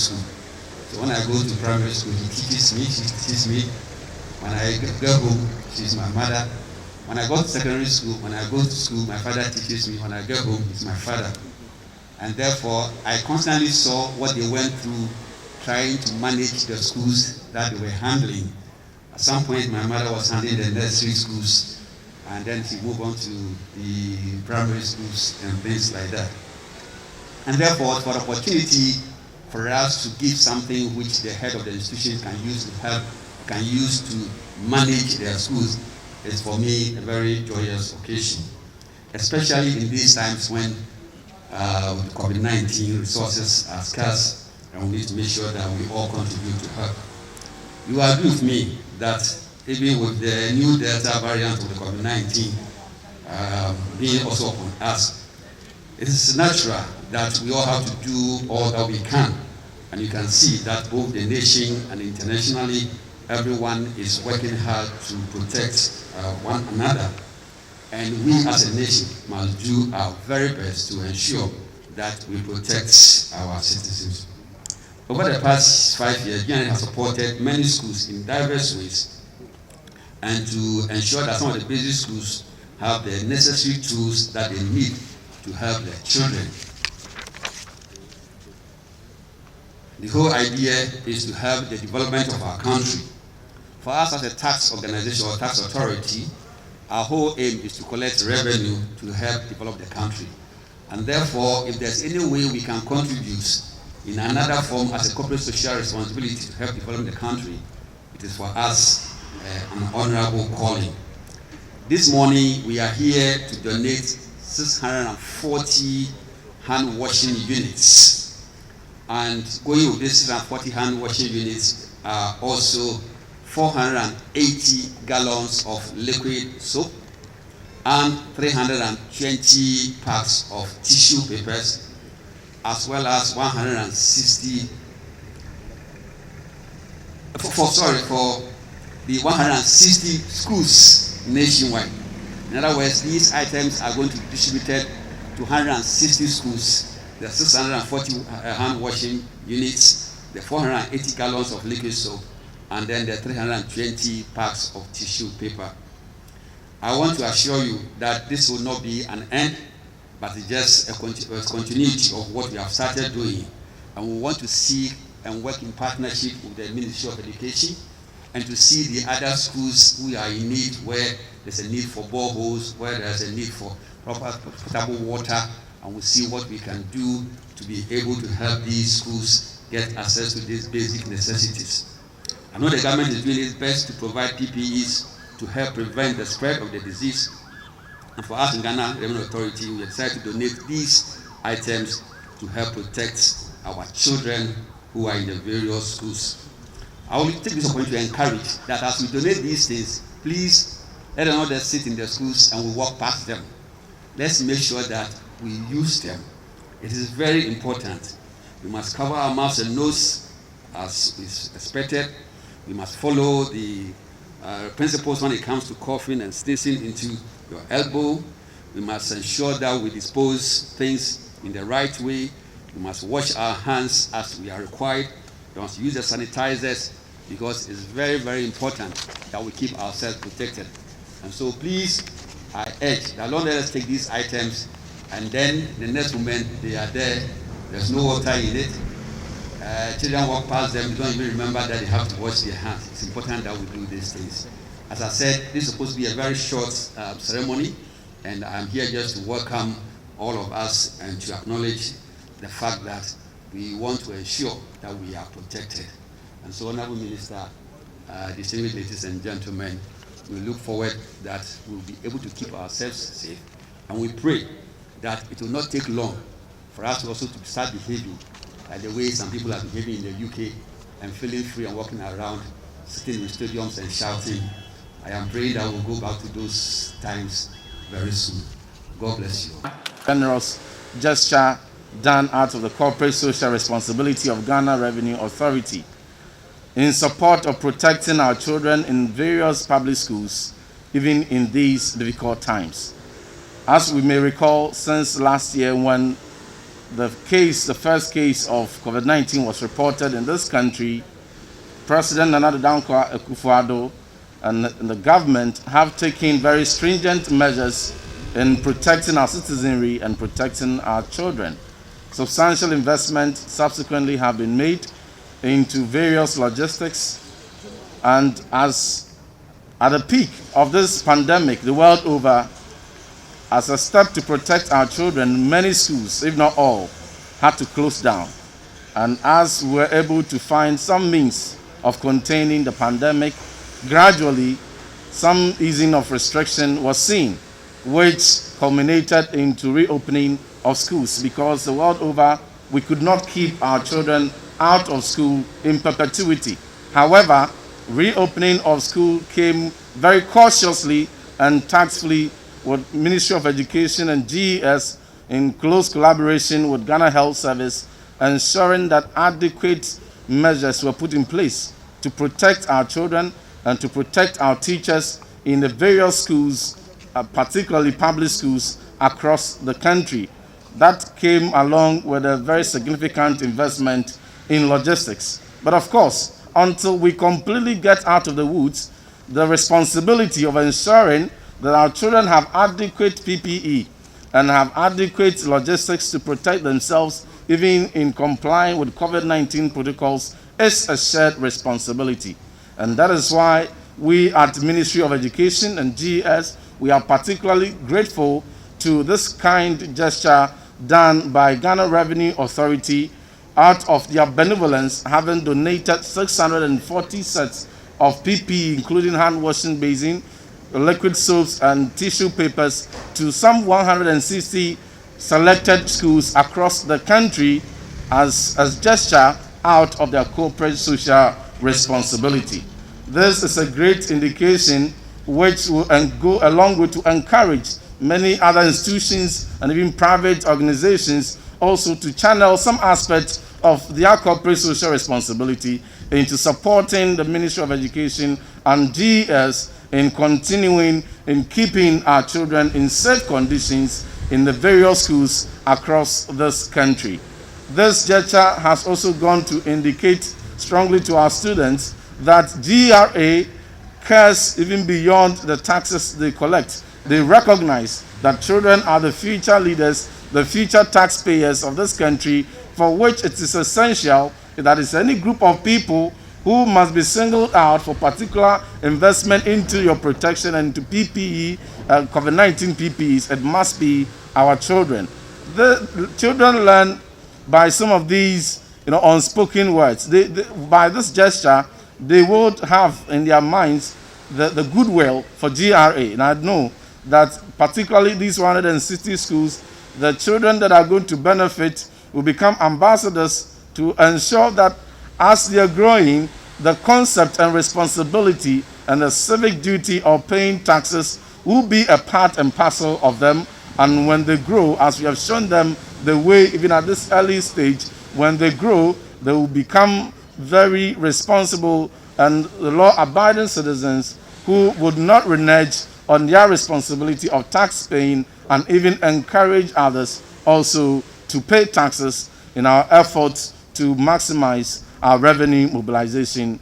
school. So when I go to primary school, he teaches me, she teaches me. When I go home, she's my mother. When I go to secondary school, when I go to school, my father teaches me. When I get home, he's my father. And therefore, I constantly saw what they went through trying to manage the schools that they were handling. At some point, my mother was handling the nursery schools, and then she moved on to the primary schools and things like that. And therefore, for the opportunity for us to give something which the head of the institution can use to help, can use to manage their schools, is for me a very joyous occasion, especially in these times when with COVID-19 resources are scarce, and we need to make sure that we all contribute to help. You agree with me that even with the new Delta variant of the COVID-19 being also upon us, it is natural that we all have to do all that we can. And you can see that both the nation and internationally, everyone is working hard to protect one another. And we as a nation must do our very best to ensure that we protect our citizens. Over the past 5 years, GRA has supported many schools in diverse ways, and to ensure that some of the basic schools have the necessary tools that they need to help their children. The whole idea is to help the development of our country. For us as a tax organization or tax authority, our whole aim is to collect revenue to help develop the country. And therefore, if there's any way we can contribute in another form as a corporate social responsibility to help develop the country, it is for us an honorable calling. This morning, we are here to donate 640 hand washing units. And going with this 640 hand washing units are also 480 gallons of liquid soap and 320 packs of tissue papers, as well as 160 for the 160 schools nationwide. In other words, these items are going to be distributed to 160 schools. The 640 hand washing units, the 480 gallons of liquid soap, and then the 320 packs of tissue paper. I want to assure you that this will not be an end, but it's just a continuity of what we have started doing. And we want to seek and work in partnership with the Ministry of Education and to see the other schools who are in need, where there's a need for boreholes, where there's a need for proper potable water, and we'll see what we can do to be able to help these schools get access to these basic necessities. I know the government is doing its best to provide PPEs to help prevent the spread of the disease. And for us in Ghana Revenue Authority, we decided to donate these items to help protect our children who are in the various schools. I will take this opportunity to encourage that as we donate these things, please let them not just sit in the schools and we walk past them. Let's make sure that we use them. It is very important. We must cover our mouths and nose as is expected. We must follow the principles when it comes to coughing and sneezing into your elbow. We must ensure that we dispose things in the right way. We must wash our hands as we are required. We must use the sanitizers, because it's very, very important that we keep ourselves protected. And so please, I urge that Lord, let us take these items, and then the next moment they are there, there's no water in it. Children walk past them, they don't even remember that they have to wash their hands. It's important that we do these things. As I said, this is supposed to be a very short ceremony, and I'm here just to welcome all of us and to acknowledge the fact that we want to ensure that we are protected. And so, Honorable Minister, distinguished ladies and gentlemen, we look forward that we'll be able to keep ourselves safe, and we pray that it will not take long for us also to start behaving like the way some people are behaving in the UK and feeling free and walking around, sitting in stadiums and shouting. I am praying that we'll go back to those times very soon. God bless you. Generous gesture done out of the corporate social responsibility of Ghana Revenue Authority in support of protecting our children in various public schools, even in these difficult times. As we may recall, since last year when the first case of COVID-19 was reported in this country, President Nana Dankwa Akufo-Addo and the government have taken very stringent measures in protecting our citizenry and protecting our children. Substantial investments subsequently have been made into various logistics, and as at the peak of this pandemic the world over, as a step to protect our children, many schools, if not all, had to close down. And as we were able to find some means of containing the pandemic, gradually some easing of restriction was seen, which culminated into reopening of schools, because the world over we could not keep our children out of school in perpetuity. However, reopening of school came very cautiously and tactfully with Ministry of Education and GES in close collaboration with Ghana Health Service, ensuring that adequate measures were put in place to protect our children and to protect our teachers in the various schools, particularly public schools across the country. That came along with a very significant investment in logistics. But of course, until we completely get out of the woods, the responsibility of ensuring that our children have adequate PPE and have adequate logistics to protect themselves, even in complying with COVID-19 protocols, is a shared responsibility. And that is why we at Ministry of Education and GES, we are particularly grateful to this kind gesture done by Ghana Revenue Authority out of their benevolence, having donated 640 sets of PPE, including hand washing basin, liquid soaps and tissue papers to some 160 selected schools across the country as gesture out of their corporate social responsibility. This is a great indication which will go a long way to encourage many other institutions and even private organizations also to channel some aspect of their corporate social responsibility into supporting the Ministry of Education and GES in continuing in keeping our children in safe conditions in the various schools across this country. This gesture has also gone to indicate strongly to our students that GRA cares even beyond the taxes they collect. They recognize that children are the future leaders, the future taxpayers of this country, for which it is essential that is any group of people who must be singled out for particular investment into your protection and into PPE, COVID-19 PPEs, it must be our children. The children learn by some of these unspoken words. By this gesture, they would have in their minds the goodwill for GRA. And I know that particularly these 160 schools, the children that are going to benefit will become ambassadors to ensure that as they are growing, the concept and responsibility and the civic duty of paying taxes will be a part and parcel of them. And when they grow, as we have shown them the way, even at this early stage, when they grow, they will become very responsible and law-abiding citizens who would not renege on their responsibility of tax paying and even encourage others also to pay taxes in our efforts to maximize our revenue mobilization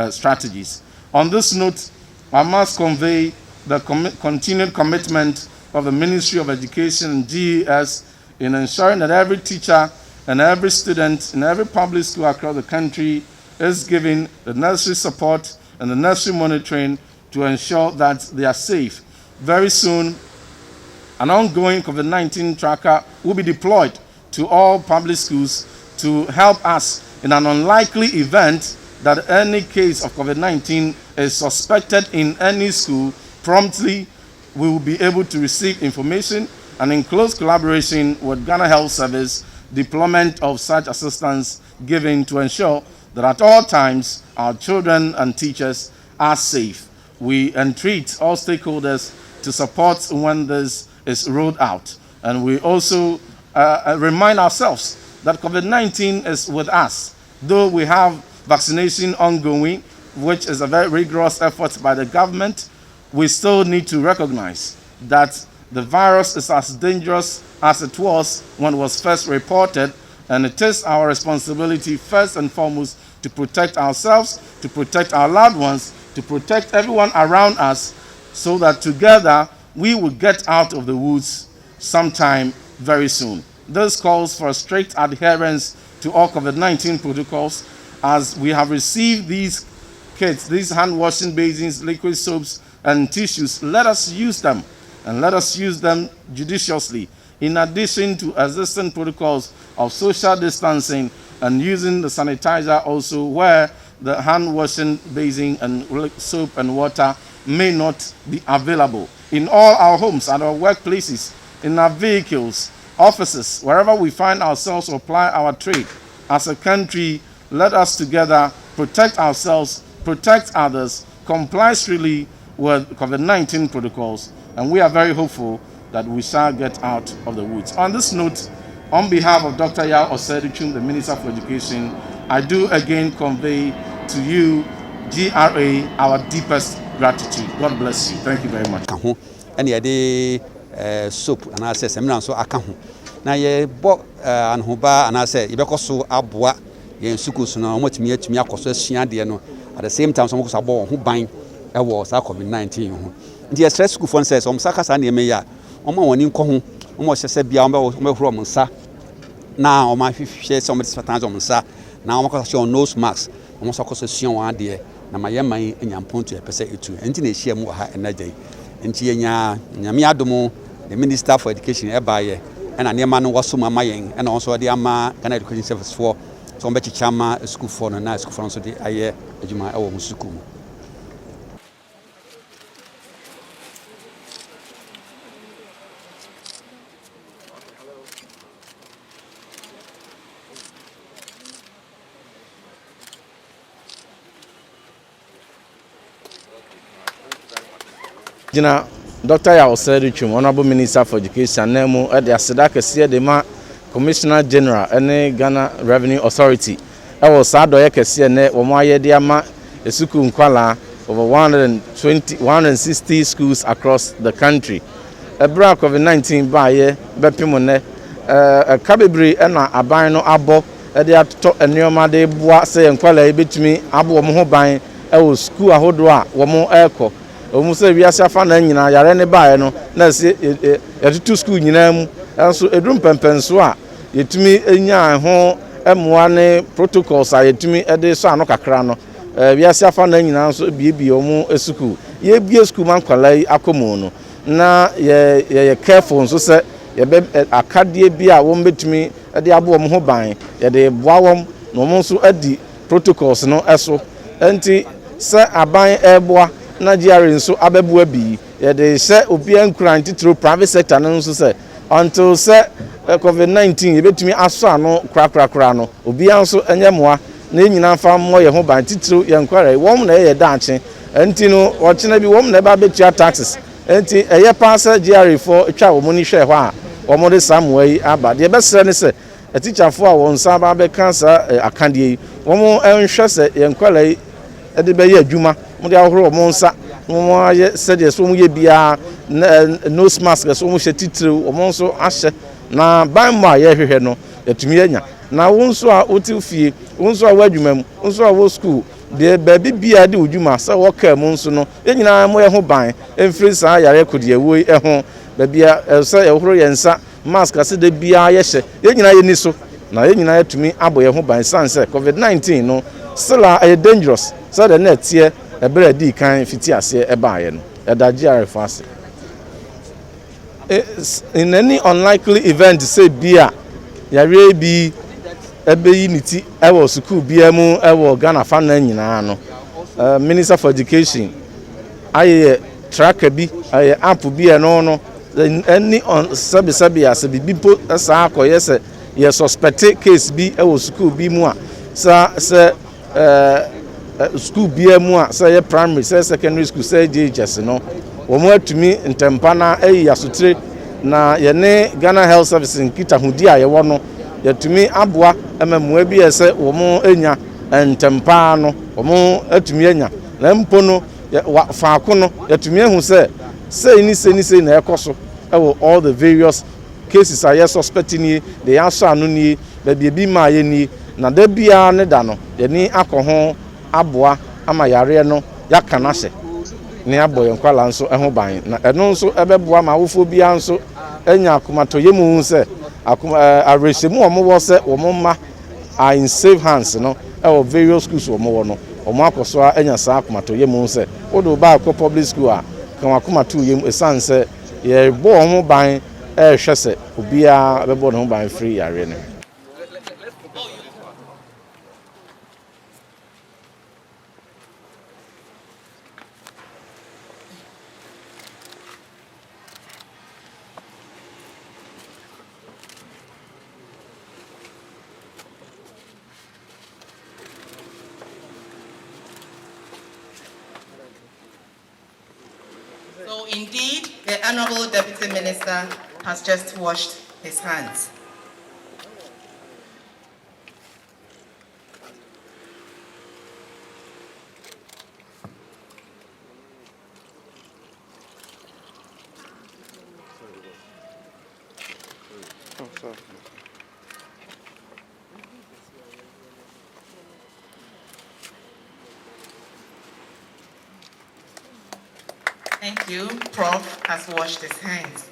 strategies. On this note, I must convey the continued commitment of the Ministry of Education and GES in ensuring that every teacher and every student in every public school across the country is given the necessary support and the necessary monitoring to ensure that they are safe. Very soon, an ongoing COVID-19 tracker will be deployed to all public schools to help us in an unlikely event that any case of COVID-19 is suspected in any school. Promptly, we will be able to receive information and in close collaboration with Ghana Health Service, deployment of such assistance given to ensure that at all times our children and teachers are safe. We entreat all stakeholders to support when this is rolled out. And we also remind ourselves that COVID-19 is with us. Though we have vaccination ongoing, which is a very rigorous effort by the government, we still need to recognize that The virus is as dangerous as it was when it was first reported, and it is our responsibility first and foremost to protect ourselves, to protect our loved ones, to protect everyone around us, so that together we will get out of the woods sometime very soon. This calls for strict adherence to all COVID-19 protocols. As we have received these kits, these hand washing basins, liquid soaps, and tissues, let us use them, and let us use them judiciously, in addition to existing protocols of social distancing and using the sanitizer also where the hand washing basin and soap and water may not be available. In all our homes, at our workplaces, in our vehicles, offices, wherever we find ourselves or apply our trade, as a country, let us together protect ourselves, protect others, comply strictly with COVID-19 protocols, and we are very hopeful that we shall get out of the woods. On this note, on behalf of Dr. Yao Osei-Aduchum, the Minister for Education, I do again convey to you, GRA, our deepest gratitude. God bless you. Thank you very much. Soap and I say seminar so akahu na ye bo anhoba and I say ye bekoso aboa ye sukusu na omotimi atumi akoso asua de no at the same time some ko sabo ho ban e wo sa COVID-19 ho ndi stress school fon say some saka sa na me ya oma woni nko ho oma hyese bia oma huro mo nsa na oma hwehwe some disfatan zo mo nsa na oma ko so nose mask oma so ko so sua wa de na mayeman enyamponto e pese etu enti na ehia mu ha enagye enti enya nyame adomo the Minister for Education ebaye and anema no waso mama yen and also the ama Ghana Education Service for so mbe chichama school for no na school for so the aye adwuma e wo musuku mu Jina Dr. Yao Osei-Aduchum, Honorable Minister for Education, Nemo at the Asidaka Siedema Commissioner General and Ghana Revenue Authority. I was Sadoya Kesiane, Omaye Diama, Esuku Nkwala, over 160 schools across the country. A break of COVID-19 by Bepimone, a Cabibri and a Abino Abo, at the top and Neoma de Bois, say and Kwala, between Abu Mohobain, a school a Hodua, Wamo Echo. Omuso wiase afa na nyina yare ne bae no na se yetutu school nyina mu enso edrum pempenso a yetumi enya ho emoa ne protocols a yetumi ede so ano kakra no wiase afa na nyina nso biebie omu school ye bie school man kwalai akomo no na ye careful nso se ye be akadie bi a wo betumi ede abo wo ho ban ye de boa wom no mo nso adi protocols no eso enti se aban eboa na GRA nso abebu abi ye de se obi ankran titro private sector no nso se until se COVID-19 ye betumi aso ano krakrakra no obi anso enyemoa na nyina fa mo ye ho ban titro ye nkware wom na ye daache enti no ochina bi wom na ba betua taxes enti eye pass GRA for twa wo ni hwe ho a wo de samwai aba de be se ne se a teacher for won sa ba be cancer akandie wo enhwe se ye nkware e de be ye adwuma de ahoro mo nsa mo aye said so mo ye bia nose mask so mo hyetitire mo nso ahye na ban mo aye hwehwe no etumi anya na wo nso a otifie wo nso a wadwuma mu wo nso a wo school de baabi bia de odwuma sa wo ka mo nso no enyina mo ye ho ban emfiri sa yare kodie wo ho baabia sa ye horo ye nsa mask ase de bia ye hye enyina ye ni so na enyina etumi abo ye ho ban sanse COVID-19 no still are dangerous so the net here ebere di kan fiti ase ebaaye no eda GRA fast in any unlikely event say bia yare bi ebeyi niti ewo school bia mu ewo Ghana fa na nyina no Minister for Education aye tracker bi aye app bia no any on sabi ase bi po sa akoye se ye suspect case bi ewo school bi mu a sa school bia mu a say primary say secondary school say GES no wo mo atumi ntempa na asotire na ye ne Ghana Health Service nkita hudi a ye wo no yatumi aboa emamua bi ese wo mo enya ntempa no wo mo atumi enya na mpo no faako no yatumi ehu say ni na ekoso all the various cases are yes suspecting ni they answer no ni baby bi ma ye ni na da bia ne da no ye ni akọ aboa ama yare no yaka na hye ne aboye nkwala nso ho ban na eno nso ebeboa ma awofo bia nso enya akomato ye mu se arehemu omo se omo ma are in safe hands no various schools omo wo no omo akoso enya sa akomato ye mu se odo ba akọ public school a kan akomato ye mu esanse ye bo omo ban hwe se obia bebo no ban free yare ne. So indeed, the Honourable Deputy Minister has just washed his hands. Oh, sorry. Thank you. Prof has washed his hands.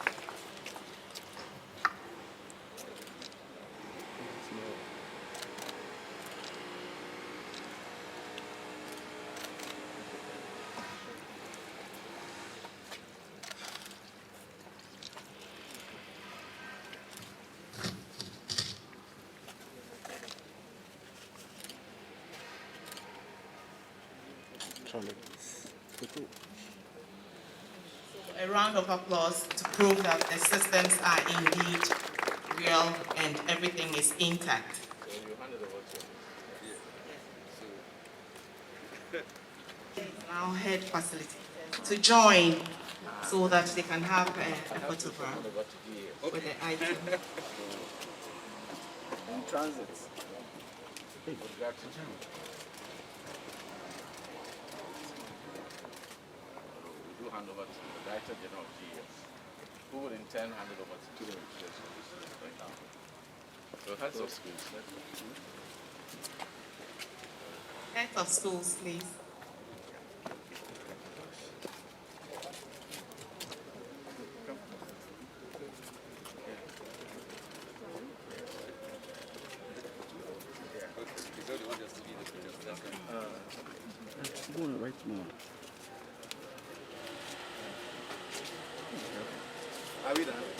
A round of applause to prove that the systems are indeed real and everything is intact. Now head facility to join so that they can have a photograph with the item. In transit. Hand over to the Director General of GES, who will in turn hand it over to the administration right now. So heads of schools. Heads of schools, please. Right more. Are we done?